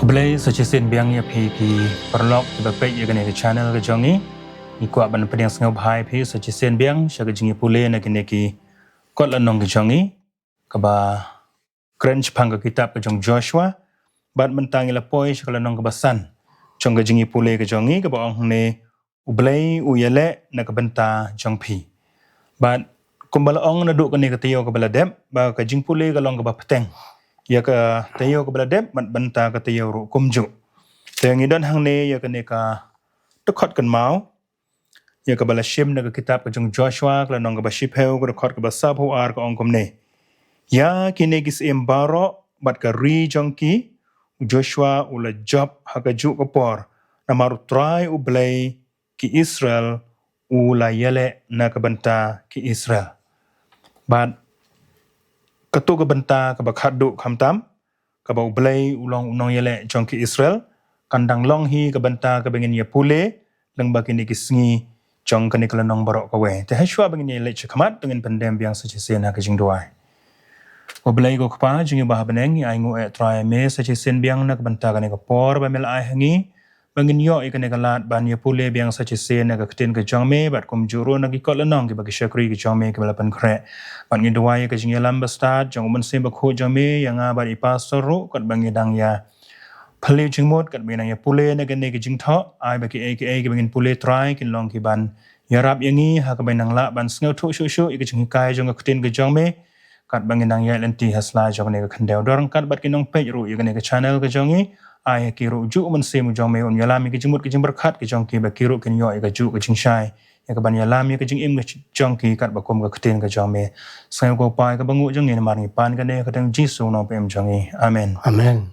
Kublai sejesin biang ya pi perlok tiba pe ya gane ke channel ke jongi ni kwa ban pedang sengau bhai pi sejesin biang syaga jingi pule na gane ki kot lanong ke jongi ka ba crunch phang ke kitab ke jong Joshua bat mentang ila poi syaka lanong ke basan jong ke jingi pule ke jongi ka ba ong ne ublai uyale na ke benta jong pi bat kumbala ong na duk ke ne ke tiyo ke baladep ba ke jing pule ke long ke ba peteng ya ka tayo ka baladep mat banta ka tayo ru kumju tayo ngidon hang ne ya ka ne ka tukot kan mau ya ka bala shim na ka kitab ka jong Joshua ka nong ka ba shipeu ka tukot ka ba sab ho ar ka ong kum ne ya kine gis embaro bat ka ri jong ki Joshua ula job ha ka ju ka por na maru try u blai ki Israel ula yele na ka banta ki Israel bat katu ka benta ka bakhat du khamtam ka ba ublai ulong unong yele jong ki Israel kandang long hi ka benta ka bengin ya pule lang ba kini kisngi jong ka nikla nong barok ka we te hashwa bengin ye le chakmat dengan pendem biang sachi sen ha ka jing doai ublai go kpa jing ba beneng ai ngu e try me sachi sen biang na ka benta ka ne ka por ba mel ai hangi bangin yo ikane ka lat ban ya pule biang sachi sen na ka kten ka jong me bat kum juro na ki kol nong ki ba ki shakri ki jong me ki bala pan khre ban ngi doai ka jing ya lamba start jong mun se ba kho jong me yang a ba i pastor ru kat bangi dang ya phali jing mot kat me na ya pule na ka ne ki jing tho ai ba ki ki bangin pule try kin long ki ban ya rap yangi ha ka ban nang la ban sngo thu shu shu ik jing kai jong ka kten ka jong me kat bangi dang ya lenti hasla jong ne ka khandeu dorang kat bat ki nong pe ru ya ne ka channel ka jongi ai ki ru ju mun se mu jong me on yalami ki jimut ki jing berkat ki jong ki ba ki ru kin yo ka ju ka jing shai ya ka ban yalami ka jing im ka jong ki kat ba kom ka kten ka jong me sai ko pai ka bangu jong ni mar ni pan ka ne ka dang jisu no pem jong ni amen Amen.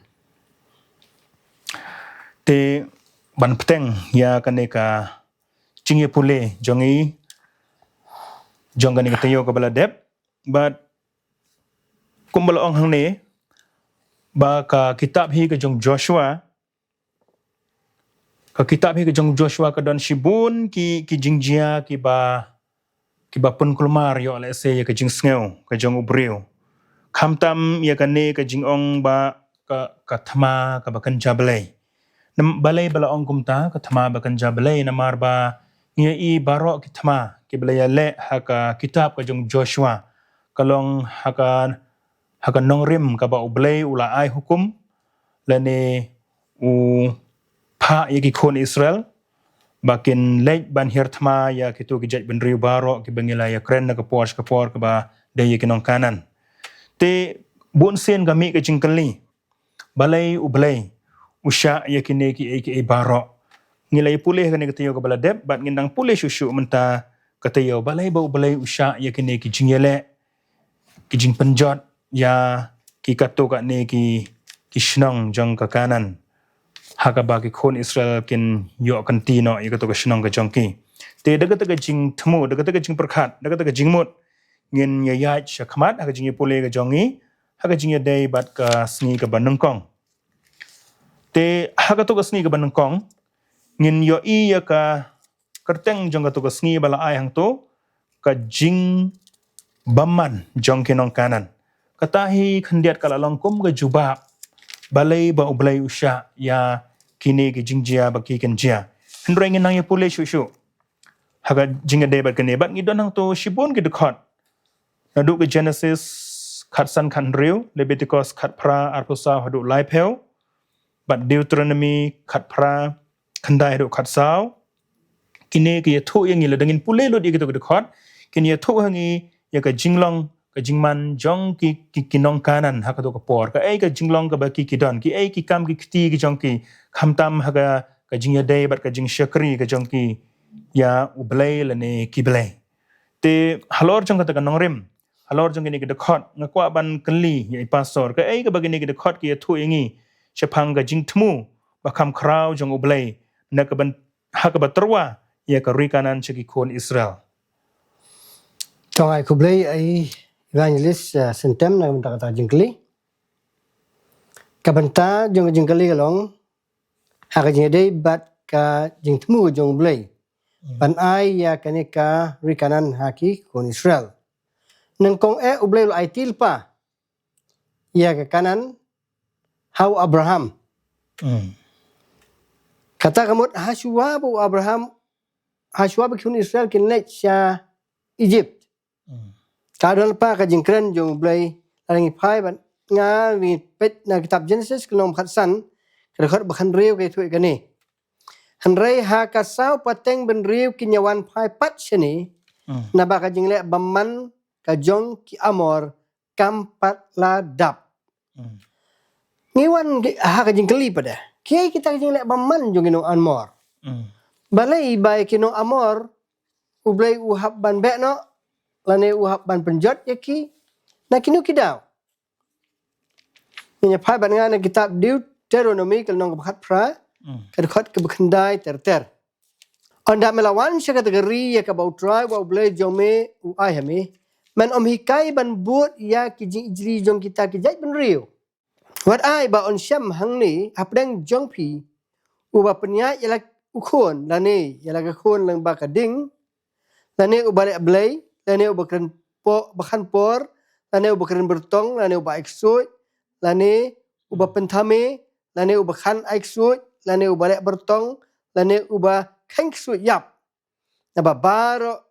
te ban peteng ya ka ne ka jing ye pule jong ni jong ka ne ka tayo ka bala dep but kumbala ong hang ne ba ka kitab hi ka jong Joshua ka kitab hi ka jong Joshua ka don shibun ki jingjia ki ba pun kulmar yo le se ya ka jing sneu ka jong ubreu khamtam ya ka ne ka jing ong ba ka thama ka ba kan jablai nam balai bala ong kumta ka thama ba kan jablai na mar ba ngia i baro ki thama ki bala ya le ha ka kitab ka jong Joshua kalong ha ka nong rim ka ba ublai ula ai hukum lane u pha yaki khon Israel bakin lej ban hir thma ya kitu ki jaj ban riu baro ki bangila ya kren na ka por ka ba de yaki nong kanan te bon sen ga mi ka jingkali balai ublai usha yaki ne ki baro ngilai pulih ka ne ka tiyo ka bala dep bat ngindang pulih shushu menta ka tiyo balai ba ublai usha yaki ne ki jingyele ki jing penjot ya ki katu ka ne ki shnong jong ka kanan haka ba ki khon Israel kin yo kan ti no i ka to ka shnong ka jong ki te daga ta ka jing thmu daga ta ka jing prakhat daga ta ka jing mut ngin ya ya shakmat haka jing pule ka jong ni haka jing ya dei bat ka sngi ka banung kong te haka to ka sngi ka banung kong ngin yo i ya ka kerteng jong ka to ka sngi bala ai hang to ka jing baman jong ki nong kanan katahi khandiat kala longkum ka jubab balai ba ublai usha ya kini ki jingjia ba ki kan jia hendreng nang ya pule shu haga jinga de ba kene bat ngidon nang to shibon ki dekhot nadu ke Genesis khat san khan riu Leviticus khat pra arpusa hadu laipel bat Deuteronomy khat pra khandai hadu khat saw kini ki ya thu yang ila dengin pule lo di ki to dekhot kini ya thu hangi ya ka jinglong ka jingman jong ki nong kanan haka to ka por ka ai ka jinglong ka ba ki don ki ai ki kam ki kti ki jong ki khamtam haga ka jingya dei bat ka jing shakri ka jong ki ya ublai la ne ki blai te halor jong ka ta ka nong rim halor jong ni ki de khot ngakwa ban kli ya pastor ka ai ka ba ni ki de khot ki ya thu ingi chapang ka jing thmu ba kham khrau jong ublai na ka ban haka ba terwa ya ka rikanan chiki khon Israel Trong ai kublai ai evangelist sentem na bentak kata jingkli. Kabenta jong jingkli kalong haka jingdei bat ka jingtmu jong blai. Ban ai ya kanika rikanan haki kon Israel. Nang kong ublai ai tilpa ya ke kanan how Abraham Kata kamut Hashua bu Abraham Hashua bu kun Israel kin lek sya Egypt. Kadon pa ka jingkren jong blai aling pai ban nga wi pet na kitab Genesis kelong khatsan kadot bakhan riu ke tu kani. Hanrei ha ka sau pateng ben riu kinyawan pai pat shani na ba ka jingle baman ka jong ki amor kampat la dap. Ngiwan ha ka jingkeli pada. Kiai kita jingle baman jong kinong amor. Balai bai kinong amor ublai uhab ban bekno lane uhab ban penjot yaki na kinu kidau. Nya pai ban nga na kitab Deuteronomy kelong bakhat pra kadot ke bekendai ter. Anda melawan sya kategori ya ka bautrai wa ublai jome u ayami man hikai ban buat ya ki jing ijri jong kita ki jai ban riu. Wat ai ba on syam hang ni apdeng jong pi u ba penya yala ukon lane yala ka kon lang ba ka ding lane u balik blai lane u bakren po bakhan por lane u bakren bertong lane u ba eksoi lane u ba pentame lane u bakhan eksoi lane u balik bertong lane u ba khang eksoi yap na ba baro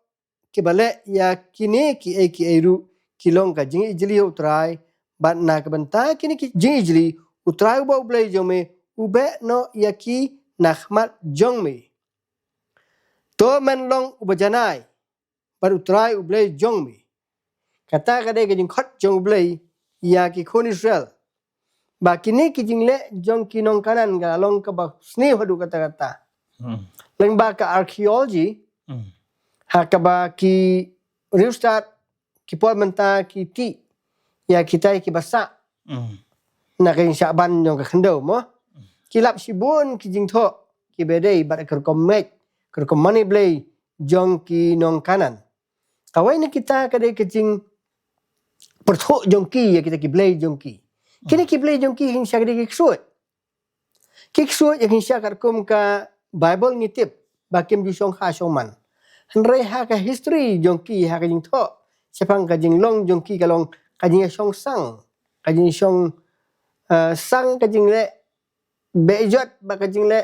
ki balik ya kini ki eru kilong ka jing ijli utrai ban na ka banta kini ki jing ijli utrai ba blai jome ube no yaki nakhmat jongme to men long ubajanai bar utrai ublai jongme kata kadai ke jing khot jong ublai ya ki khon Israel ba kini ki jing le jong kinong kanan ga long ka ba sni hodu kata leng ba ka archaeology ha ka ba ki riustat ki pol menta ki ti ya kita ki basa na ka syaban jong ka khendo mo kilap sibun ki jing tho ki bedai bar ker komek ker komani blai jong ki nong kanan kawai ni kita kadai ke jing perthok jong ki ya kita ki blai jong ki kini ki blai jong ki hin sya kadai ki ksut ya hin sya kar kum ka Bible ngitip bakim ju song kha song man hanrei ha ka history jong ki ha ka jing tho sepang ka jing long jong ki ka long ka jing song sang ka jing song sang ka jing le bejot ba ka jing le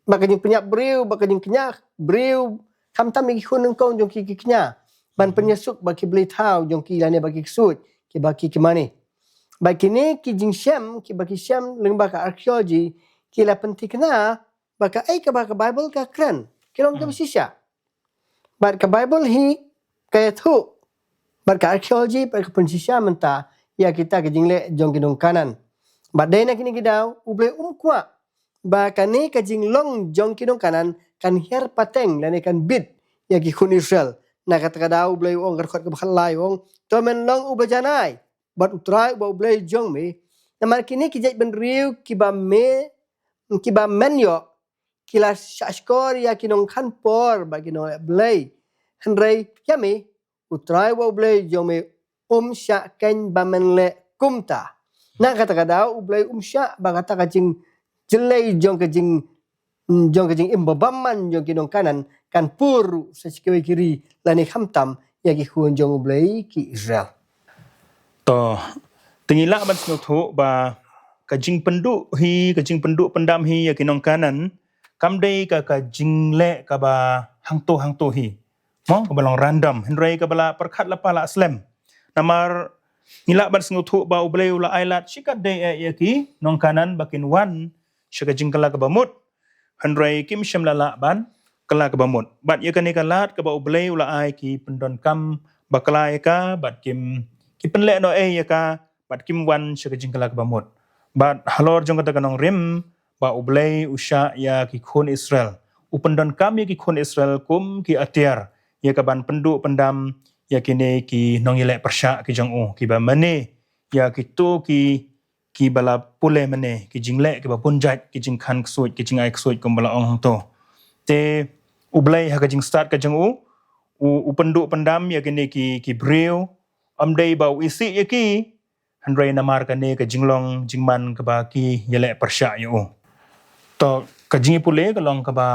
ba ka jing penyap briu ba ka jing kenyak briu tam mi khun nang kong jong ki kenya ban penyesuk ba ki blai thau jong ki lane ba ki ksut ki ba ki mani ba kini ki jing syam ki ba ki syam leng ba ka archaeology ki la penting kena ba ka ai ka ba ka Bible ka kran kilong ka sisya ba ka Bible hi kaya thu ba ka archaeology ba ka pensisya menta ya kita ke jing le jong kinong kanan ba dai na kini kidau ublai kwa ba kani ka jing long jong kinong kanan kan her pateng lane kan bit ya ki khun Israel na kata kadau ublai ong karkhot ka bakhalai ong to men long ubajanai bat utrai ba ublai jong me na kini ki jai ben riu ki ba men yo kila shashkor ya kinong khan por ba kinong blai hanrei yami utrai wa blai jome sya ken ba men le kumta na kata kadau blai sya ba kata ka jing jelai jong ka jing imbabaman jong kinong kanan kan puru sa sikwe kiri lani khamtam ya ki khun jong blai ki Israel to tingila ban sno tho ba ka jing penduk pendam hi ya kinong kanan kamdei ka jing le ka ba hangto hi mo ka balong random henrei ka bala perkhat la pala slam namar ngila ban sno tho ba ublei ula ailat sikat de ya ki nong kanan bakin wan syaka jing kala ka bamut henrei kim syam lala ban kala ka bamut bat ya kani kalat ka ba ublei ula ai ki pendon kam baklai ka bat kim ki penle no ya ka bat kim wan syaka jing kala ka bamut bat halor jong kata kanong rim ba ublei usya ya ki khun Israel upendon kami ki khun Israel kum ki atiar ya ka ban penduk pendam ya kini ki nong ile persya ki jong ki ba mane ya ki tu ki bala pule mane ki jingle ki ba punjat ki jing khan ksut ki jing ai ksut kum bala ong to te ublei ha ka jing start ka jong upenduk pendam ya kini ki breu amdei ba isi ya ki hanrei namar ka ne ka jinglong jingman ka ba ki yele persya yo to ka jingi pule ka long ka ba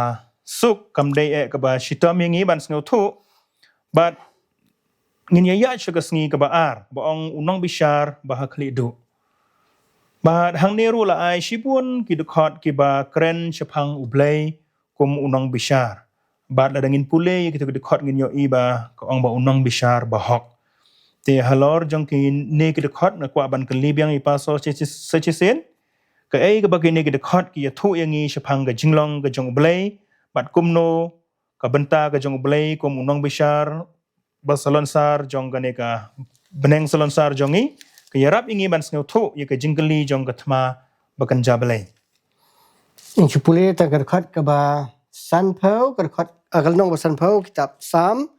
suk kamdei ka ba shitam yangi ban sngo thu but ngin ya ka sngi ka ba ar ba ong unong bishar ba hakli du Ba hang neru la ai shibun ki dekhot ki ba kren chapang ublei kum unong bishar. Ba la dangin pule ki dekhot ngin yo iba ko ong ba unong bishar ba hok. Te halor jong ki ne ki dekhot na kwa ban kan libyang ipa so che sen. Ka ai ka ba ki ne ki dekhot ki ya thu yangi chapang ga jinglong ga jong ublei bat kumno ka benta ga jong ublei kum unong bishar ba salon sar jong ga ne ka beneng salon sar jongi ka yarap ingi ban sneu thu ye ka jingli jong ka thma bakan jabalai. In chupule ta kerkhot ka ba san phau kerkhot agal nong ba san phau kitab sam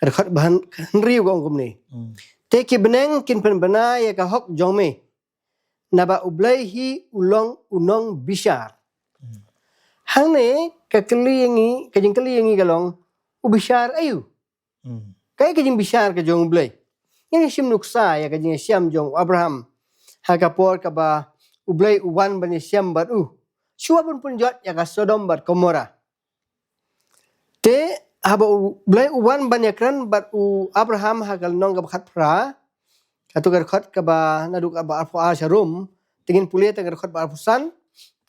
kerkhot bahan riu gong kum ni. Te ki beneng kin pen bana ya ka hok jong me. Naba ublai hi ulong unong bishar. Hang ne ka keliangi ka jing keliangi galong ubishar ayu. Kay ka jing bishar ka jong ublai. Yang sim nuksa ya ka jing siam jong Abraham. Hakapor ka ba ublai uwan bani siam bat Shua pun jot ya ka Sodom bat Gomora. Te haba ublai uwan ban yakran bat Abraham hakal nong ka khat pra. Katu kerkhot ka ba naduk ba arfu asharum tingin pulia ta kerkhot ba arfusan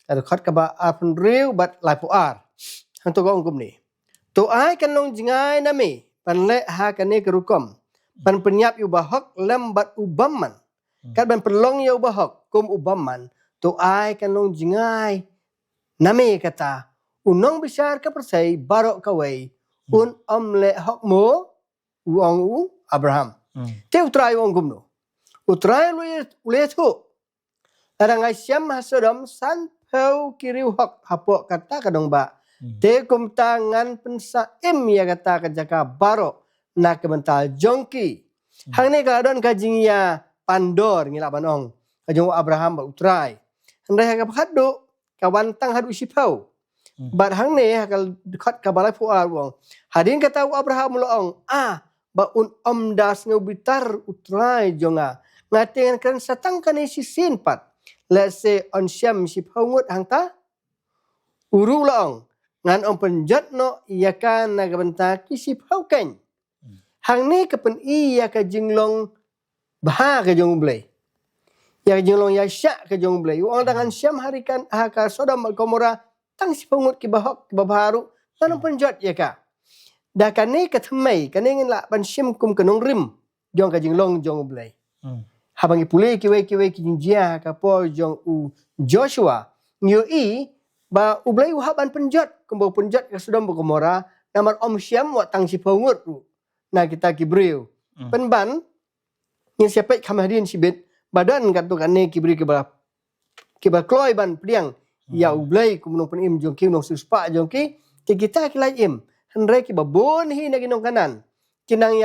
kerkhot ka ba arfun riu bat laipu ar. Hang to gong kum ni. To ai kan nong jingai na me pan le ha kan ne kerukom. Pan penyap yu bahok lem bat ubaman. Kat ban perlong yu bahok kum ubaman. To ai kan nong jingai na me kata unong besar ka persai barok kawai un omle hok mo uong Abraham. Te utrai wong kum no. Utrai lu tu. Arangai siam hasodom san peu kiriu hok hapok kata kadong ba. Te kum tangan pensa ya kata kajaka barok na kemental jongki. Hang ni kadon kajingya pandor ngila banong. Kajong Abraham ba utrai. Handai ka phadu kawan tang hadu sipau. Bat hang ni hakal dekat kabalai puar wong. Hadin kata Abraham loong ba das ngubitar utrai jonga. Ngatengan kan satang kan isi sinpat. Let's say on siam sipau ngut hang ta. Uru loong. Ngan penjat no iya kan nagabenta ki sipau kan. Hang ni kapen iya ka jinglong bah ka jong blai. Ya jinglong ya syak ka jong blai. Wong dengan siam harikan ka Sodom Gomora tang si pengut ki bahok ki babaru kan penjat ya ka. Dah kan ni ka thamai kan ngin la ban sim kum kanong rim jong ka jinglong jong blai. Habangi pule ki we ki jinjia ka po jong Joshua nyu ba ublai haban penjat kumbo penjat ka Sodom Gomora namar om siam wa tang si pengut na kita kibriu. Penban yang siapa kamarin sibet badan katu kane kibri kiba kloy ban priang ya ublai kumno pen im jongki no suspa jongki kita kilai im henre kiba bon hi na ginong kanan kinang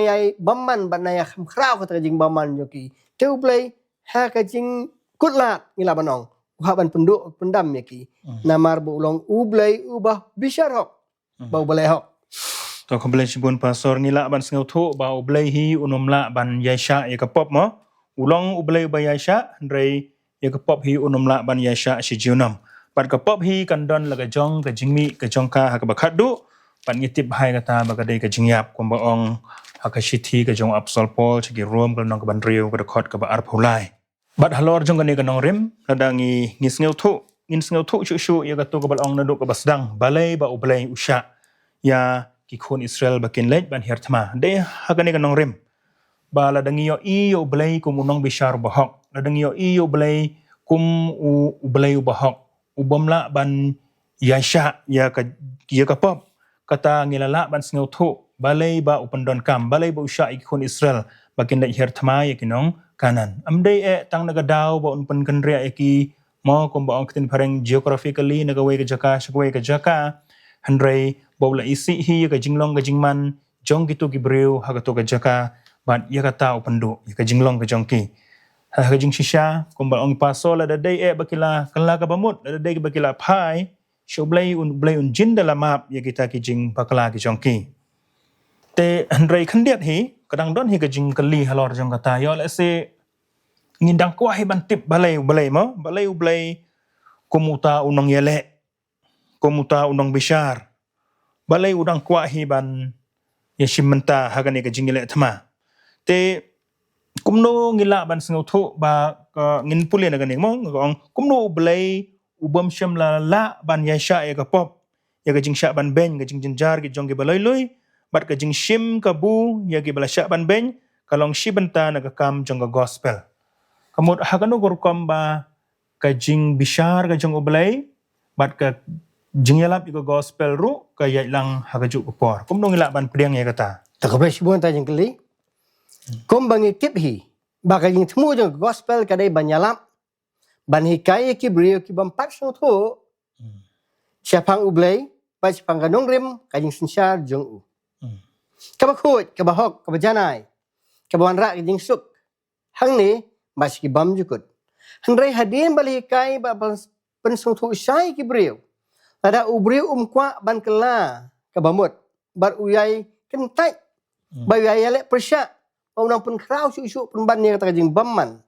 yai baman banaya khamkrau kata jing baman jongki te ublai ha ka jing kutlat ngila banong uhaban penduk pendam yaki namar bu ulong ublai ubah bisyarok bau balai hok. To komplain sibun pasor ngila ban sengau thu ba ublei hi unumla ban yaisha ya kapop mo ulong ublei ba yaisha ndrei ya kapop hi unumla ban yaisha si jiunam pat kapop hi kandon laga jong ka jingmi ka jongka ha ka bakhadu pan ngitip hai kata bagadai ka jingyap komba ong hakashiti ka jong apsol pol chigi rom ka nong ka ban riu ka khot ka ba arphulai bat halor jong ka ne ka nong rim ladangi ngin sengau thu chu ya ka to ka bal ong na do ka basdang balai ba ublei usha ya ki khon Israel bakin lej ban hertma de hakane kanong rim ba la dangiyo iyo blay kum unong bishar bahok la dangiyo iyo blay kum blay bahok ubamla ban yasha ya ka pop kata ngilala ban sngau thu balay ba upandon kam balay ba usha ki khon Israel bakin lej hertma ya kinong kanan amde tang nagadaw ba unpan kanria ki mo kum ba ong kitin pareng geographically nagawe ka jaka handrai bawla isi hi ka jinglong ka jingman jong gitu ki breu ha ka to ka jaka bat ya ka tao pando ya ka jinglong ka jongki ha ka jing shisha kumbal ong paso la dadai bakila kala ka bamut la dadai bakila pai shoblai un jin dalam map ya kita ki jing bakala ki jongki te handrai khandiat hi kadang don hi ka jing kali halor jong kata yo la se ngindang kwa hi ban tip balai mo balai komuta unong yele komuta unong bishar balai udang kwa hi ban yashimenta hagane ka jingile thma te kumno ngila ban sngau tho ba ka ngin pulin ga ning mong ong kumno blai ubam syam la ban ya sha ya ka pop ya ka jing sha ban ben ga jing jinjar gi jong gi baloi lui bat ka jing shim ka bu ya gi bala sha ban ben kalong shibanta na ka kam jong ga gospel kamot hagano gor kom ba ka jing bishar ga jong oblai bat ka jing yalap ga gospel ru ka ya lang hagaju ko por kumno ngila ban priang ya kata Takabla sibon ta jing kali. Kom bangi tip hi. Baka jing temu jong gospel kadai banyalam. Ban hikaya ki brio ki bampat so tho. Siapang ublay, ba siapang ganong rim kajing sinsar jong u. Kabakut, kabahok, kabajanay. Kabawan rak kajing suk. Hang ni mas ki bam jukut. Handrai hadin bali hikaya ba pensong tho isay ki brio. Ada ubrio kwa ban kela kabamut. Bar uyay kentai. Ba uyay lek persyak. Orang pun kerau syuk-syuk pun ban ni kata kajing bamman.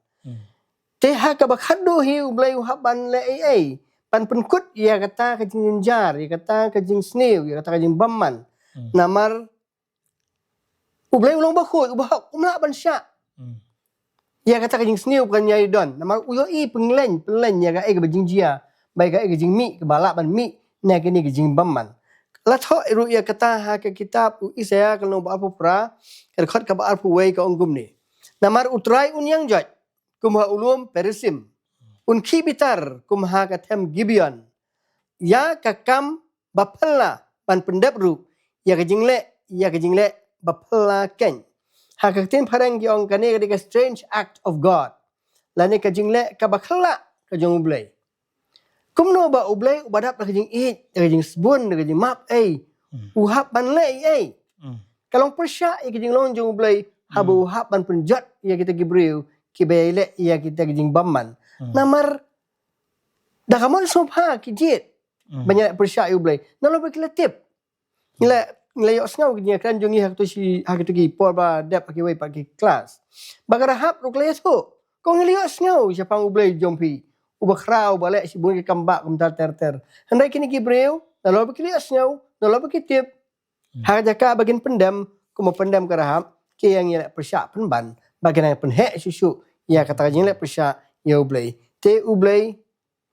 Teha ka bakhado hi ublay uhaban le ai. Pan penkut ia kata kajing jar, ia kata kajing snew, ia kata kajing bamman. Namar ublay ulong bakhut, ubahak umla ban syak. Ia kata kajing snew bukan nyai don. Namar uyoi penglen ia ka ai ka bajing jia. Bai ka ai kajing mi ke balak ban mi, na kini kajing bamman. Latho iru ia kata ha ke kitab Isaya kalau ba apa pra kerkhot ka ba arpu wei ka ongum ni. Namar utrai unyang jot kumha ulum perisim. Unki bitar kumha ka them Gibeon. Ya ka kam bapella ban pendep ru ya ka jingle bapella ken. Ha ka tin parang gi ong kane ka strange act of God. Lani ka jingle ka bakhla ka jong ublay. Kumno ba ublay ubadap na kajing ihit, na kajing sbun, na kajing map ay. Uhap ban lay ay. Kalong persya ya kajing lonjong ublay habu uhap ban penjot ya kita gibriu kibay le ya kita kajing bamman. Namar dah kamu sobha kijit. Banyak persya ublay. Nalo ba tip. Nila yok sngau kajing kan jongi hak tu si hak tu ki por ba dep paki way paki kelas. Bagarahap ruklay tu. Kau ngiliok sngau siapa ublay jompi. Uba krau balik si bunyi kambak kumtar ter. Hendai kini gibreu, lalu bagi asnyau, lalu bagi tip. Hak jaka bagian pendam, kuma pendam kerahap, ke yang ia persyak penban, bagian yang penhek susu, ia kata kajing lek persyak, ia ublay. Te ublay,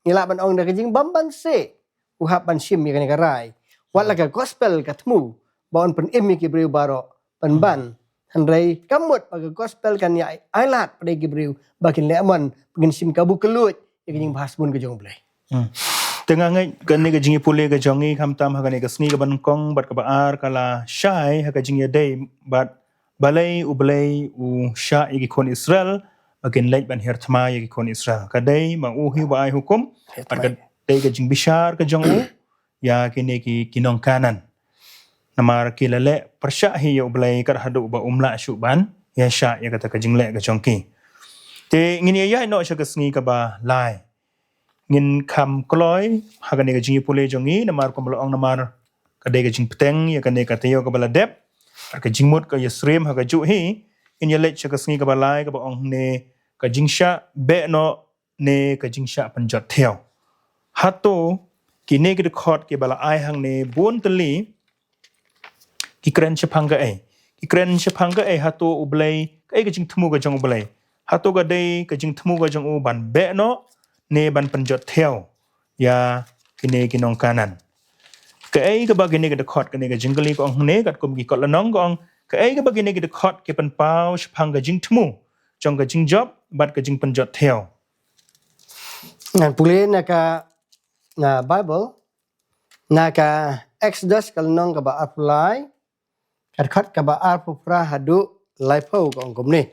ngilak ban ong dah kajing bamban se, uhap ban sim ia kani karai. Wat laga gospel katemu, bawan pen imi gibreu barok, penban. Hendai kamut bagi gospel kan ia ailat pada gibreu, bagian lekman, bagian sim kabu kelut, kajing bahas mun ke jong blay. Tengah ngai kani ka jingi pule ka jongi kamtam ha kani ka sngi ka ban kong bat ka baar kala syai ha ka jingi dai bat balai ublay u sya igi kon Israel bakin lait ban hertma igi kon Israel kadai ma uhi ba ai hukum bat ka dai ka jing bishar ka jong u ya kini ki kinong kanan namar kilale persya hi ya ublay kar hadu ba umla syuban ya sya ya kata ka jing le ka jongki te ngini ya no sya ka sngi ka ba lai ngin kam kloy hagane ka jingi pule jongi namar ko ong namar kadai ka jing peteng ya kane ka teo ka bala dep ka jingmut ka yasrim ha ka ju hi in ya let sya ka sngi ka balai ka ba ong ne ka jingsha be no ne ka jingsha panjat theo hato kine ki khot ke bala ai hang ne bon tali ki kren chapang ka hato ublay ka jing thmu ka jong ublay hato ga dei ka jing thmu ka jong u ban be no ne ban penjot theo ya kine kinong kanan ka ai ka bagine ka khot kane ka jingli ko ong ne kat kum ki kot lanong ko ong ka ai ka bagine ka khot ke pan pau shphang ka jing thmu jong ka jing job bat ka jing penjot theo Ngan pule naka na Bible naka Exodus kalnong ka ba apply kat ka ba arpu pra hadu laipo ko ong kumni.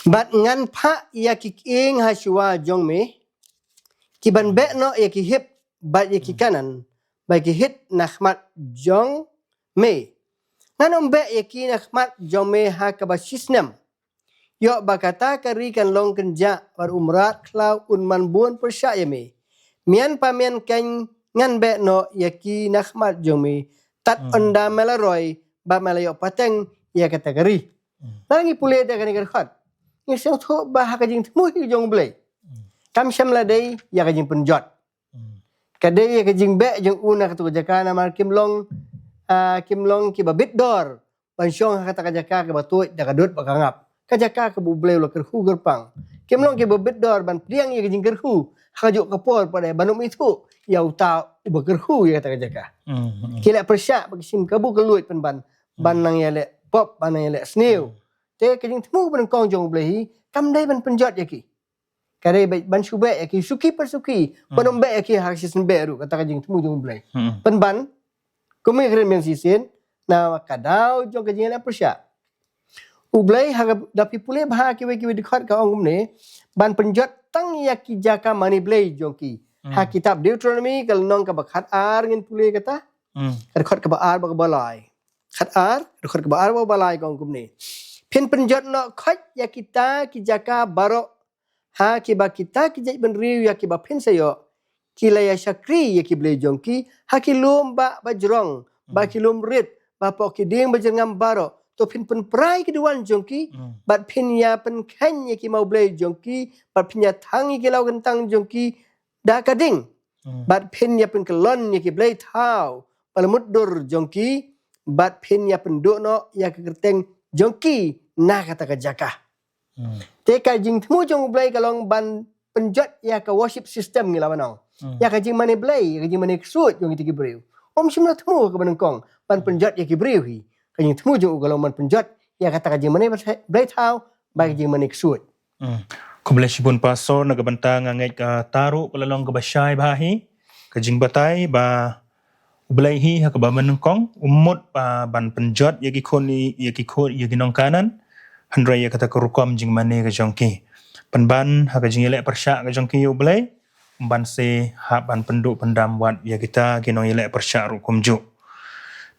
Bat ngan pa ya kiking haswa jong me kiban be no ya ki hip bat ya ki kanan ba ki hit nahmat jong me nanom be ya ki nahmat jong me ha ka ba sisnem yo ba kata kari kan long kenja war umrat klau unman buon persya ya me mian pamian kan ngan be no ya ki nahmat jong me tat onda melaroy ba melayo pateng ya kata kari nangi pule da kan khat ni sel tho ba ha ka jing tmu jong blay kam syam la dei ya ka jing penjot kadai ya ka jing be jong una ka tu jaka na mar kimlong ki babit dor ban syong ka ta jaka ka batut da ka dut ba ka ngap kajaka ke bubleu la kerhu gerpang. Kemlong ke bebedor ban priang ya kejing kerhu. Hajuk kapor pada banum itu ya uta uba kerhu ya kata kajaka. Kila persyak bagi sim kabu keluit ban nang ya le pop ban nang ya le sneu. Te kejing temu ban kong jong blehi kam dai ban penjot ya ki. Kare ban subek ya ki suki persuki panom be ya ki haksin beru kata kejing temu jong blehi. Ban kumi keren men sisin na kadau jong kejing le persyak. Ublay harap dapi pulih bah kiwe-kiwe dekat ka ong ne ban penjot tang ya ki jaka mani blay jongki ha kitab Deuteronomy kal nong ka bakhat ar ngin pulih kata dekat ka ba ar ba balai khat ar dekat ka ba ar ba balai ka ong ne pen penjot no khat ya kita ki jaka baro ha ki ba kita ki jai ben riu ya ki ba pen sayo ki la ya syakri ya ki blay jongki ha ki lum ba bajrong ba ki lum rit ba po ki ding ba jengam baro to pin prai keduan jongki bat pin ya pen kan ya ki mau blay jongki bat pin ya thang ki lau kentang jongki da kading bat pin ya pen kelon ya ki blay thau palamut dur jongki bat pin ya pen duk no ya ke kerteng jongki na kata ka jaka te ka jing temu jong blay kalong ban penjot ya ka worship system ngila banong ya ka jing mane blay ka jing mane ksut jong ki breu om simna temu ka banengkong ban penjot ya ki breu hi kajing temu jong ugalong man penjot ya kata kajing mana blay thau bagi kajing mana ksut. Kumle sibun paso nagabanta ngangay ka taro palalong ka basyay bahi kajing batay ba ublay hi hakaba manungkong umot pa ban penjot yagi nong kanan handray ya kata kurukom jing mane ka jongki panban hakajing yelek persyak ka jongki ublay umban se ha ban penduk pendam wat ya kita ginong yelek persyak rukum juk.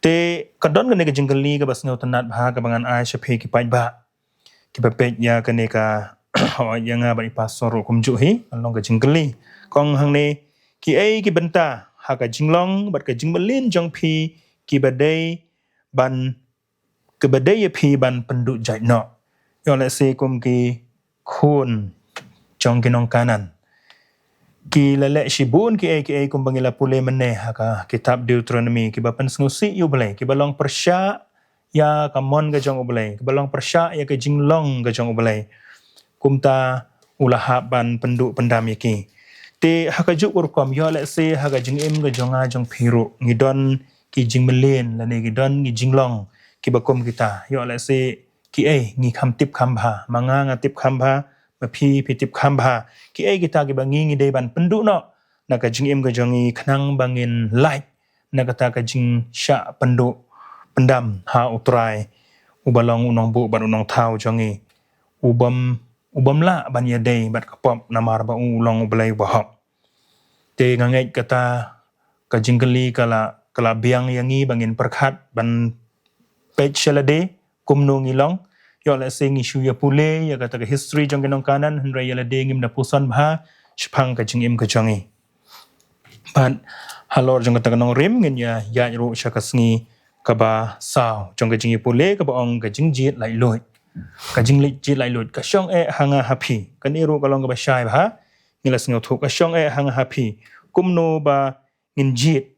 Te kadon kene ka jingkali ka bas ngau tanat bah ka bangan ai shape ki pai ba ki bapet ya kene ka ya nga ba ipasor kum ju hi along ka jingkali kong hang ne ki ai ki benta ha ka jinglong bat ka jingmelin jong pi ki badai ban ke badai pi ban penduk jai no yo le se kum ki khun jong kinong kanan ki lele shibun ki ai kum bangila pule mene haka kitab Deuteronomy ki bapan snusi yu belai ki balong persya ya kamon ga jong belai ki balong persya ya ke jinglong ga jong belai kumta ulahap ban penduk pendam yaki te haka juk urkom yo le se haka jingim ga jonga jong phiru ngidon ki jingmelin lane ngidon ngi jinglong ki bakum kita yo le se ki ai ngi kham tip kham bha manga nga tip kham bha pi tip kham bha ki ai kita ki bangi ngi dei ban penduk no na ka jingim ga jongi khnang bangin like na kata ka jing sha penduk pendam ha utrai ubalong unong bu ban unong thau jongi ubam la ban ya dei bat kapop namar ba ulong ublai ba hok te ngangai kata ka jingkali kala biang yangi bangin perkhat ban page selade kumno ngilong yo la sing issue ya pule ya kata ka history jong kenong kanan hendra ya la dengim na puson bha chpang ka jingim ka jongi ban halor jong kata kanong rim ngin ya ru shakasngi ka ba saw jong ka jingi pule ka ba ong ka jingjit lai loi ka jinglit jit lai loi ka shong hanga happy kan iru kalong ka ba shai bha ngilas ngau thu ka shong hanga happy kumno ba ngin jit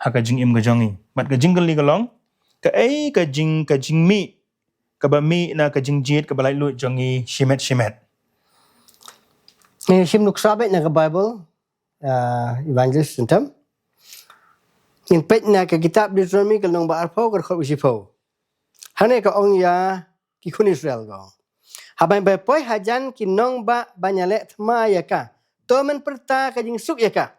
ha ka jingim ka jongi bat ka jingli kalong ka jing mi ka ba mi na ka jingjit ka balai lut jongi shimet Ni sim nuk sabe na ka Bible evangelist sentam in pet na ka kitab Deuteronomy kalong ba arpo ka khol usipo hane ka ong ya ki kun Israel go habai bai poi hajan ki nong ba banyale thma ya ka to men perta ka jing suk ya ka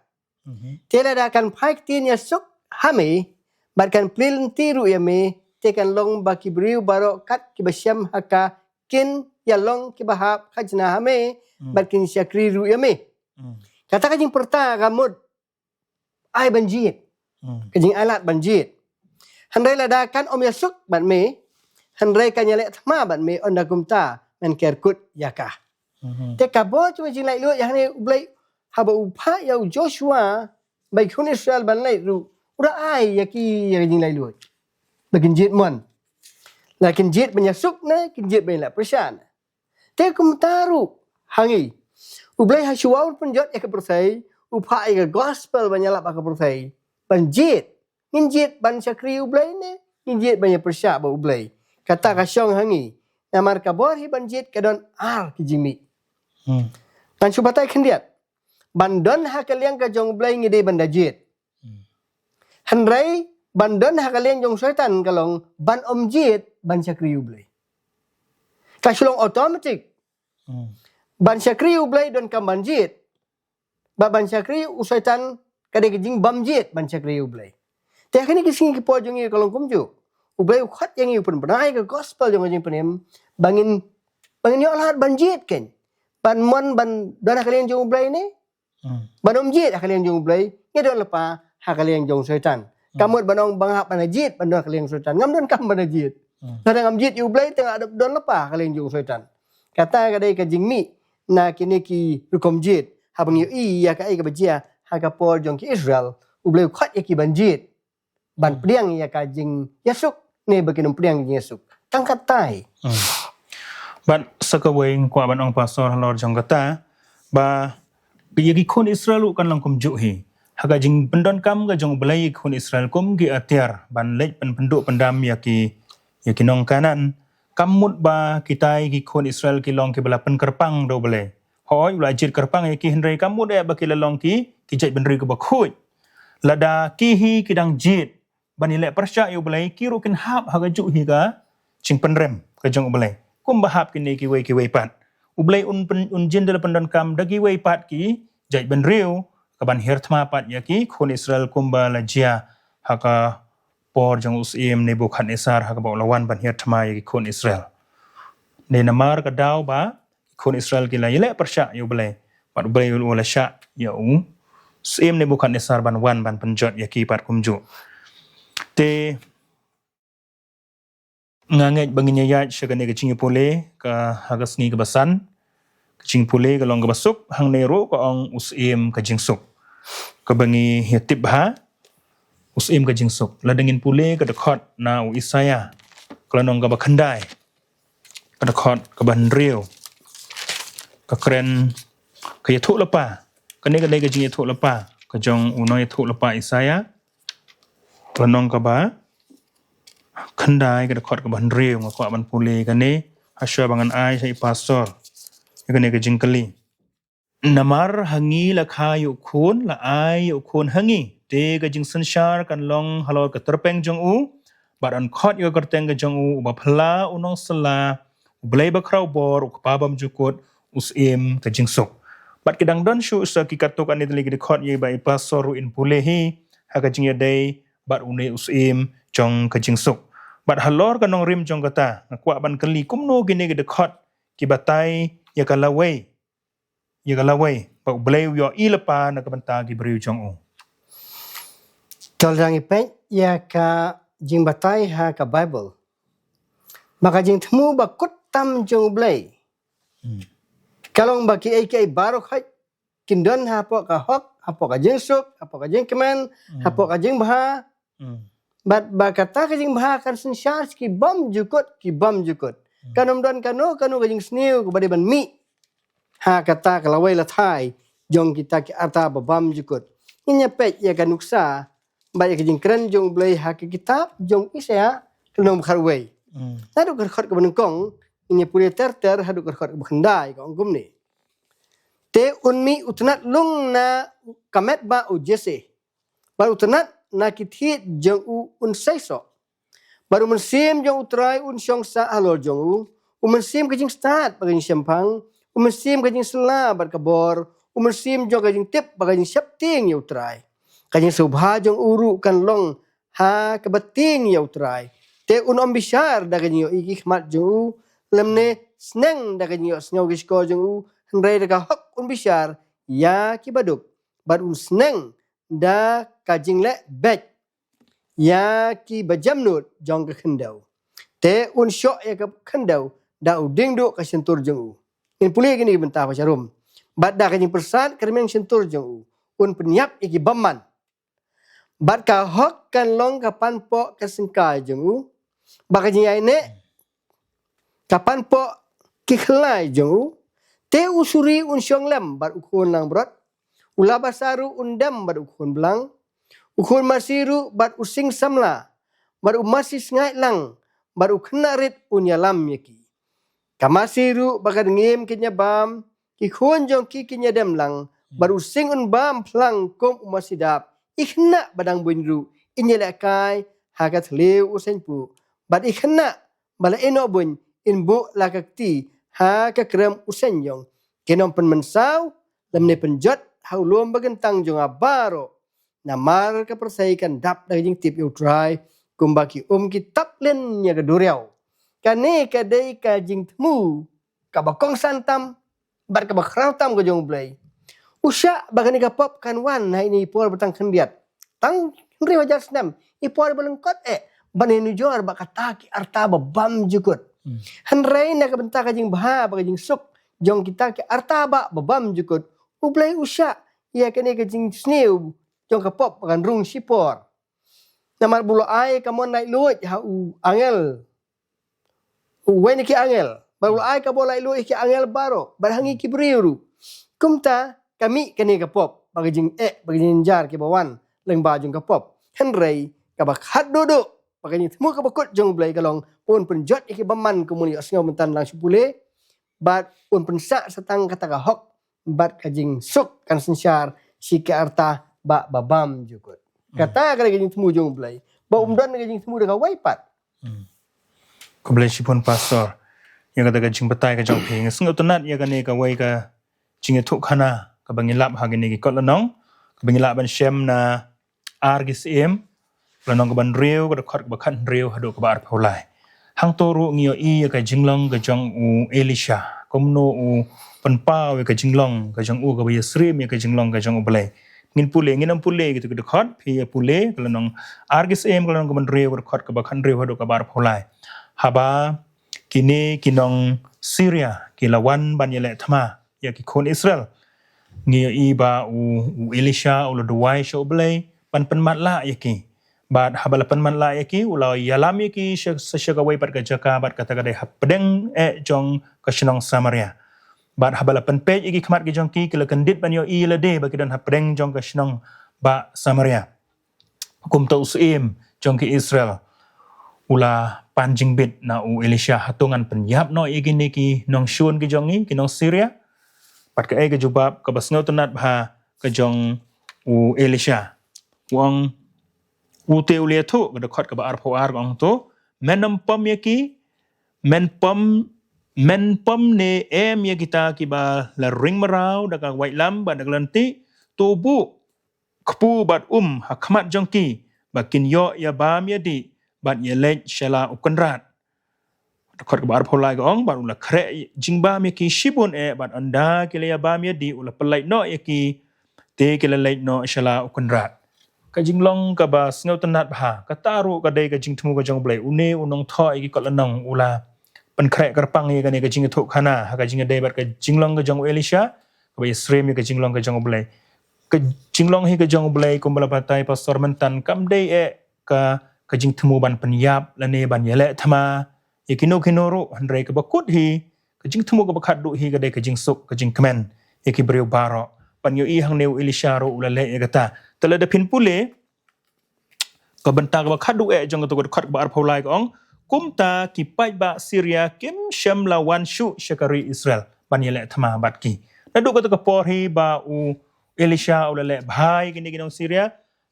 tela da kan phai tin ya suk hame bat kan plil tiru ya me tekan long ba ki briu baro kat ki basyam haka kin ya long ki bahap khajna hame bat kin syakri ru ya me kata ka jing perta ka mud ai banjit ka jing alat banjit handai la da kan om ya suk bat me handai kan ya le thma bat me onda kumta men kerkut yaka te ka bo cuma jing lai lu ya ne ublai haba upha ya Joshua bai kun Israel ban lai ru ura ai ya ki ya jing lai lu bakin jit mon lakin jit menyasuk na kin jit bain la persan te kum taru hangi ublai ha shuau penjot ya ke persai upha ya gospel banyala ba ke persai ban jit ngin jit ban syakri ublai ne ngin jit banyak persya ba ublai kata ka syong hangi Namar kabor hi banjit kadon ki jingmi. Hmm. Kan subatai kendiat. Bandon hakaliang ka jong blai ngide banda jit. Hanrai bandon hakaliang jong syaitan kalong ban om jit ban syakriu blai. Kasulong automatic. Hmm. Ban syakriu blai don kam banjit. Ba ban syakriu syaitan kade jing bam jit ban syakriu blai. Teh kini kising ki po jong i kalong kumju. Ublai ukhat yang i pun benai ke gospel jong jing penem bangin yo lahat banjit ken. Ban mon ban don hakaliang jong blai ni. Banom jit hakaliang jong blai ngedon lepa hakaliang jong syaitan. Kamut banong banghap banajit bandon hakaliang syaitan. Ngam don kam banajit. Kadang ngam jit yu blai tengah adap don lepa hakaliang jong syaitan. Kata kadai ka jingmi na kini ki rukom jit habang yu i ya ka ai ka bajia ha ka por jong ki Israel ublai khat ya ki banjit. Ban priang ya ka jing Yesuk ne bakinom priang jing Yesuk. Tangkat tai. Ban sakaweng kwa ban ong pastor halor jong kata ba yagi khun Israel kan lang kum ju hi haga jing pendon kam ga jong belai khun Israel kum gi atiar ban lej pen penduk pendam yaki nong kanan kamut ba kitai gi khun Israel ki long ki bela pen kerpang do belai hoi ula jit kerpang yaki henrei kamut ya ba ki long ki jai benri ko ba khoi lada ki hi kidang jit ban ile persya yu belai ki ru kin hap haga ju hi ga jing penrem ka jong belai kum ba hap kini ki wei pat ublay un jindal pendon kam dagi wei pat ki jai ben riu kaban hirtma pat yaki khun Israel kumba lajia haka por jong usim Nebukadnesar haka ba lawan ban hirtma yaki khun Israel ne namar ka daw ba khun Israel ki la yele persya yu blay pat ublay wala sya ya usim Nebukadnesar ban wan ban penjot yaki pat kumju te ngangej bangin yayat syagane ke cingi pole ka hagas ni kebasan kecing pule ka long ka basuk hang nero ka ong usim ka jingsuk ka bangi hitib ha usim ka jingsuk ladengin pule ka dekhot na u Isaya ka nong ka bakhandai ka dekhot ka ban riu ka kren ka yathu lapa ka ne ka dai ka jing yathu lapa ka jong uno yathu lapa Isaya ka nong ka ba khandai ka dekhot ka ban riu ka ban pule ka ne hasya bangan ai sai pastor yakane ka jingkali namar hangi la khayu khun la ai yu khun hangi te ka jing sanshar kan long halor ka terpeng jong u baran khot yo kerteng ka jong u ba phla unong sala blai ba kraw bor ka pabam jukut usim ka jingsuk bat kidang don shu sa ki katok ani dali ki khot ye ba pasor in pulehi ha ka jing yadai bat une usim jong ka jingsuk bat halor ka nong rim jong kata kwa ban kali kumno gine ki khot ki batai ya kalaway pa blay yo ilapa na kabanta gi briu jong o Tol rang ipet ya ka jing batai ha ka Bible. Maka jing temu ba kutam jong blai. Kalong ba ki ai baru khai kindon ha po ka hok, ha po ka jing suk, ha po ka jing kemen, ha po ka jing baha. Bat ba kata ka jing baha kan sensyar ki bom jukut. Kanom don kanu ka jing sniu ko bade ban mi. Ha kata kalawai la thai jong kita ki ata babam jukut. Inya pet ya kan nuksa ba ya jing kren jong blai ha ki kitab jong Isaya kenom kharwei. Hadu kerkhot ke benengkong inya puli ter hadu kerkhot ke bekhendai ka ongkum ni. Te unmi utnat lung na kamet ba ujese. Ba utnat na kithit jong un saiso. Baru mensim jong utrai un syong sa halor jong mensim ke jing start bagi sempang mesim kajing sela bar kabor mesim jong kajing tip bagajing syapting ya utrai kajing subha jong uru kan long ha kebating ya utrai te om bishar da kajing yo iki khmat jong lemne sneng da kajing yo snyaw gisko jong hendrai da hak bishar ya ki baduk bar sneng da kajing le bet ya ki bajamnut jong ke khendau te syok ya ke khendau da uding do ka sentur jong in puli gini bentah pacarum bad da kajing persat kermeng sentur jong penyap iki baman bad ka hok kan long kapan po kesengka jong bakajing aine kapan po kikhlai jong te usuri syong lem bad ukun lang brot ula basaru undam bad ukun belang ukun masiru bad using samla bad masih ngai lang bad uknarit unyalam yaki Kamasiru bagad ngim kinya bam ki khon jong ki kinya dem lang baru sing un bam plang kom umasidap ikhna badang bunru inyela kai hagat leu usen pu bad ikhna bala eno bun in bu lakakti ha ka krem usen jong kenom pen mensau lemne penjot haulom bagentang jong abaro namar ka persaikan dap daging tip yu try kumbaki ki tap len nya gaduriau kane kadai ka jing temu ka bakong santam bar ka bakrau tam ka jong blai usha bagani ka pop kan wan na ini por batang kendiat tang ri wajar snam i por belengkot bani nujor bakataki artaba bam jukut hanrai na ka benta ka jing bah ba jing suk jong kita ki artaba babam jukut ublai usha ya kane ka jing sneu jong ka pop kan rung sipor namar bulo ai kamon nai luit ha u angel wen ki angel baru ai ka bola lu ki angel baro barhangi ki briuru kumta kami kani ka pop bagajing bagajing jar ki bawan leng bajung ka pop henrei ka bakhat dodo bagajing temu ka bakut jong blai kalong pun penjot ki baman komuni asngau mentan lang supule bat pun pensa setang kata ka hok bat kajing suk kan sensyar si ka arta ba babam jukut kata ka gajing temu jong blai ba umdan gajing temu de ka waipat Kublai sipon pastor yang kata jing betai ka jong ping sengau tenat ya kane ka wai ka jing tu khana ka bangilap ha gini ki kot lanong ka bangilap ban shem na argis lanong ka ban riu ka khot ka khan riu hado ka bar phaulai hang toru ngio i ka jinglong ka jong u Elisha komno u panpaw ka jinglong ka jong u ka ba yasrim ka jinglong ka jong u blai ngin pule ngin am pule gitu ka khot phi pule ka lanong argis ka lanong ka ban riu ka khot ka ba khan riu hado ka bar phaulai haba kini kinong Syria kilawan ban yele thama ya ki kon Israel ngi iba u Elisha u duai sho blai pan mat la yaki bat habala pan mat la yaki ulau yalam yaki sesega wai pat ka jaka bat kata kadai hapdeng jong ka shinong Samaria bat habala pan pe yaki khamat ki jong ki kila kandit ban yo i la de ba kidan hapdeng jong ka shinong ba Samaria hukum ta usim jong ki Israel ula panjing bit na u Elisha hatungan penyap no igini ki nong shun ki jongi ki nong Syria pat ka ke jubab ka basngau tunat bha ka jong u Elisha wong u te ulia thu ka khot ka ba ar pho ar gong to menam pam yaki men pam ne em ya kita ki ba la ring marau da ka wai lam ba da lanti tu bu kpu bat hakmat jong ki ba kin yo ya bam ya di bat yelek shala ukanrat khot ka bar pholai ga ong bar ula khre jingba me ki shibun bat anda ke le ba me di ula pelai no yaki te ke le no shala ukanrat ka jinglong ka ba sneu tanat bha ka taru ka dei ka jingthmu ka jong blai une unong tho ki kot lanong ula pan khre karpang ye ka ne ka jing thu khana ha ka jing dei bat ka jinglong ka jong Elisha ka ba Israel ka jinglong ka jong blai ka jinglong hi ka jong blai kum bala patai pastor mentan kam dei ka kajing temu ban penyap lane ban yele thama yakino kinoro handrai ka bakut hi kajing temu ka bakhat du hi ka dai kajing suk kajing kmen yaki breu baro pan yo i hang neu Elisha ro ulale yakata tala da phin pule ka banta ka bakhat du jong to ka khat ba ar phaulai ka ong kumta ki pai ba Syria kim sham lawan shu shakari Israel ban yele thama bat ki nadu ka to ka por hi ba u Elisha ulale bhai kini kinong Syria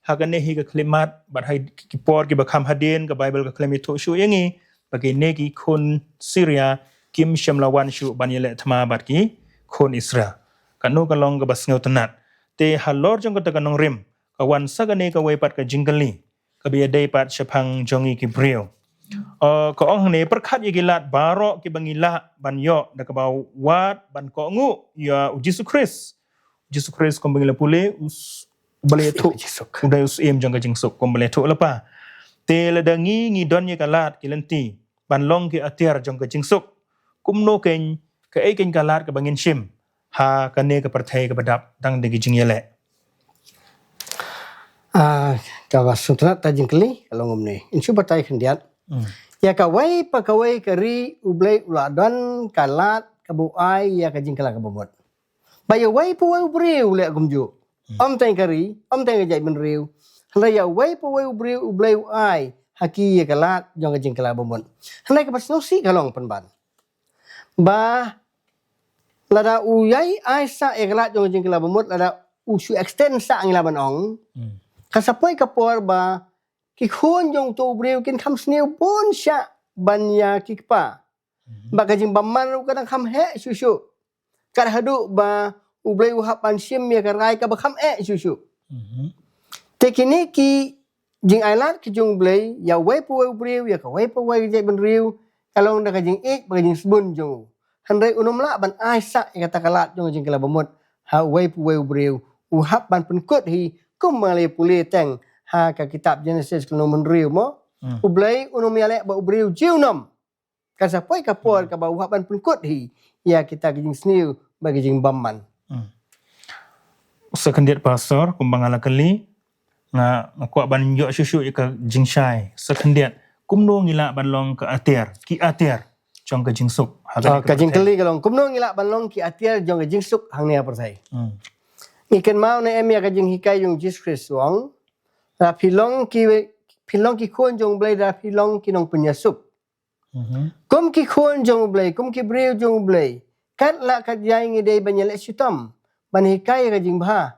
hagane hi ka klimat bat hai ki por ki bakham hadin ka Bible ka klemi tho shu yangi bagi negi khon Syria kim shamlawan shu banyele thama bat ki khon Israel kanu ka long ka basngau tanat te halor jong ka kanong rim ka wan sagane ka wai pat ka jinggali ka bi dei pat shapang jongi ki brio ka ong ne perkhat ye gilat baro ki bangila banyo da ka baw wat ban ko ngu ya Jesus Christ kom bangila pule boleh tu udai usim jang kajing sok kom boleh tu lapa te ladangi ngi don ye kalat kilenti ban long ki atiar jang kajing sok kumno ken ka ai ken kalat ka bangin shim ha kane ka parthai ka badap dang de jing yele ka wasutrat tajing kli kalau ngomne insu batai kendiat ya ka wai pa ka wai kari ublai uladon kalat ka buai ya kajing kala ka bomot bayo wai pu wai ubre ule gumju om teng kari om teng jai ben riu hala wai po wai ubre ublai ai haki ye kalat jong jing kala bomon hala ka pasno si kalong penban ba lada uyai ai sa eklat jong jing kala bamut lada usu extend sa ngila ban ong kasapoi kapor ba ki khun jong tu breu kin kham sniu pun sya banya ki pa ba ka jing baman ru kadang kham he susu kad hadu ba ublei uhap pan sim ya karai ka ba kham susu tekini ki jing ailat ki jong blei ya wei pu wei breu ya ka wei pu wei je ban riu kalong da ka jing ik ba jing sbun jong handai unum la ban ai sa ya kata kalat jong jing kala bamut ha wei pu wei breu uhap ban pen kut hi kum male puli teng ha ka kitab Genesis kalau menriu mo ublei unum ya le ba ubreu jiu nom kasapoi kapor ka ba uhap ban pen kut hi ya kita jing sniu bagi jing bamman sekendiat pastor kumbang ala kali nga kwa ban yo susu ka jing shai sekendiat kumno ngila ban long ke atir ki atir chong ka jing suk ka jing kali kalong kumno ngila ban long ki atir jong ka jing suk hang ne persai ikan mau na em ya ka jing hikai jong Jesus Christ wong la pilong ki khon jong blai da pilong ki nong penyasuk kum ki khon jong blai kum ki breu jong blai kat la kat yai ngi dei banyale sutam ban hikai ka jing bha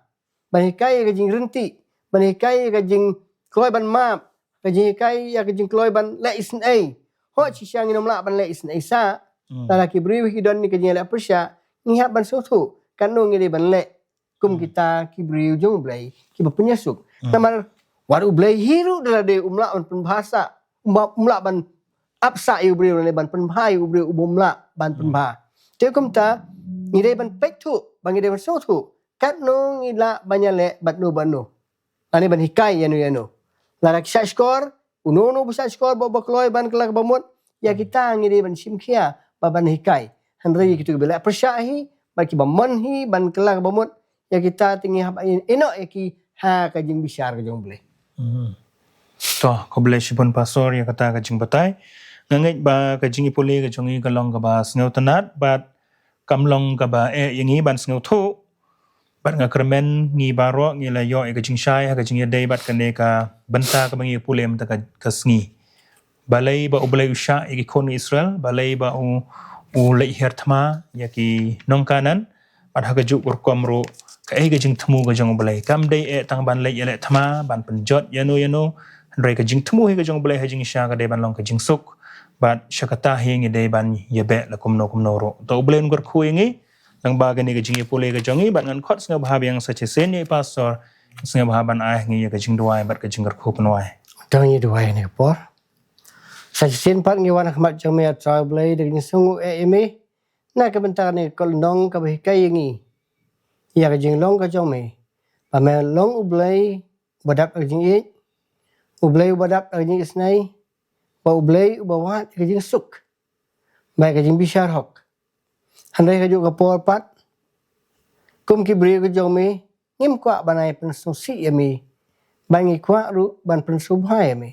ban hikai ka jing renti ban hikai ka jing kloi ban map ka jing hikai ya ka jing kloi ban le isn ai ho chi syang nom la ban le isn ai sa la ki breu ki don ni ka jing le persya ni ha ban so thu kan no ngi dei ban le kum kita ki breu jong blai ki ba penyasuk namar waru blai hiru dala de umla ban penbahasa umla ban apsa yu breu le ban penbhai yu breu umla ban penbha te kum ta ni de ban pek thu ban de ban so thu kat no ngila banyale bat no ban no ani ban hikai yanu la rak sha skor uno no bisa skor bo kloi ban kelak bamut ya kita ngi de ban sim khia ba ban hikai handri kitu bela persya hi ba ki bamon hi ban kelak bamut ya kita tingi hab eno ki ha ka jing bisyar ka jong blai to ko blai shipon pastor ya kata ka jing batai ngangai ba ka jing ipole ka jongi ka long ka ba sneu tanat bat kamlong ka ba yangi ban sneu thu bat nga kermen ngi baro ngi la yo ka jing shai ha ka jing dei bat ka ne ka banta ka bangi pule mta ka sngi balai ba ublai usha ki kon Israel balai ba u lai her thma ya ki nong kanan bat ha ka ju ur komro ka ga jing thmu ga jong blai kam dei tang ban lai ele thma ban penjot yano rei ka jing thmu hi ga jong blai ha jing sha ka dei ban long ka jing suk bat shakata hi ngi dei ban yebe la kumno ro to blai ngor khu ngi lang ba ga ni ga jing pole ga jong ban ngan khot snga bha yang sa che sen ni pastor snga bha ban ai ngi ga jing duai bat ka jing ngor khu pnoi dong ni duai ni por sa sen pat ngi wan khmat jong me tra blai de ni sungu eme na ka bentar ni kol nong ka be kai ngi ya ka jing long ka jong me ba me long ublai badap ka jing ik ublai badap ka jing snai ba ublai ubawat ka jing suk ba ka jing bishar hok handai ka ju ka por pat kum ki bri ka jong me ngim kwa banai pen so si emi ban ngi kwa ru ban pen so bhai emi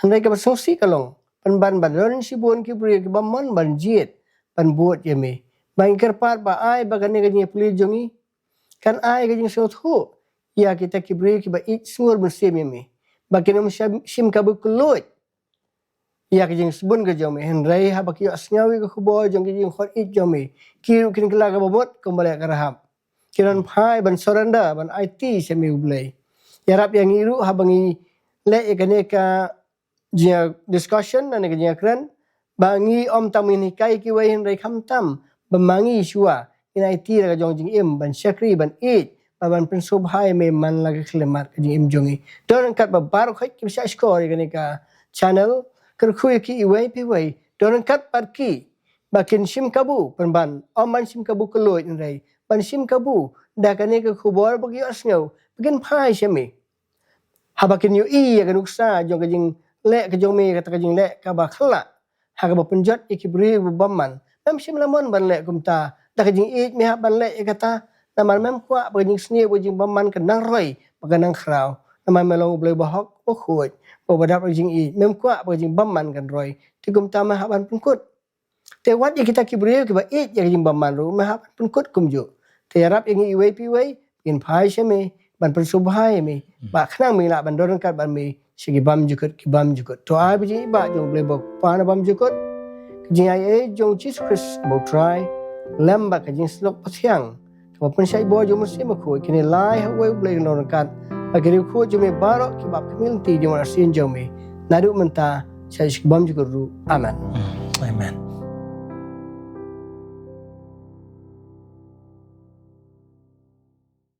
handai ka so si ka long pan ban ron si bon ki bri ka bamon ban jiet pan buat emi ban kerpat ba ai ba ka ne ka jing pli jongi kan ai ka jing so thu ya kita ki bri ki ba ik sur bersim emi ba kinum sim ka bu kulut ya ka jing sbun ka jong me handai ha ba ki asnyawi ka khubo jong ki jing khot ik jong me ki kin kala ka bamot kembali ka raham kiran phai ban soranda ban IT semi ublai yarap yang iru ha bangi le ekane ka jia discussion na ne jia kran bangi om tamin hikai ki wai handai kham tam bamangi shua in IT la jong jing im ban shakri ban it ban pen so bhai me man la khlemat ka jing im jongi don kat ba bar khoi ki sa score ekane ka channel ker khui ki wai pi wai don kat par ki bakin sim kabu ban om ban sim kabu keloi ndai ban sim kabu da kane ka khubor bagi asngau begin phai semi habakin yu i ya kanuksa jong ka jing le ka jong me ka jing le ka ba khla ha ka ba penjot ikibri bamman mem sim lamon ban le kumta da ka jing ik me ha ban le kata naman mem kwa ba jing sni ba jing bamman ka nang roi ba ka nang khrau naman melong blai ba hok bo khoi ba badap jing i mem kwa ba jing bamman kan roi ti kumta ma ha ban pungkut te wat ya kita kibri ka ba ik ya jing bamman ru ma ha pungkut kumju te yarap yang i wei pi wei in phai semi ban pen so bhai me ba khnang mi la ban don kat ban me sigi bam jukut ki bam jukut to ai bi ba jong blai ba pa na bam jukut Kajing ai jong Jesus Christ about try lamba kajing slok pathiang ko pun sai bo jong musim ko kini lai hawe blai non kan agari ko jome barok ki bab community jong arsin jome nadu menta sai shikbam juguru amen. Amen.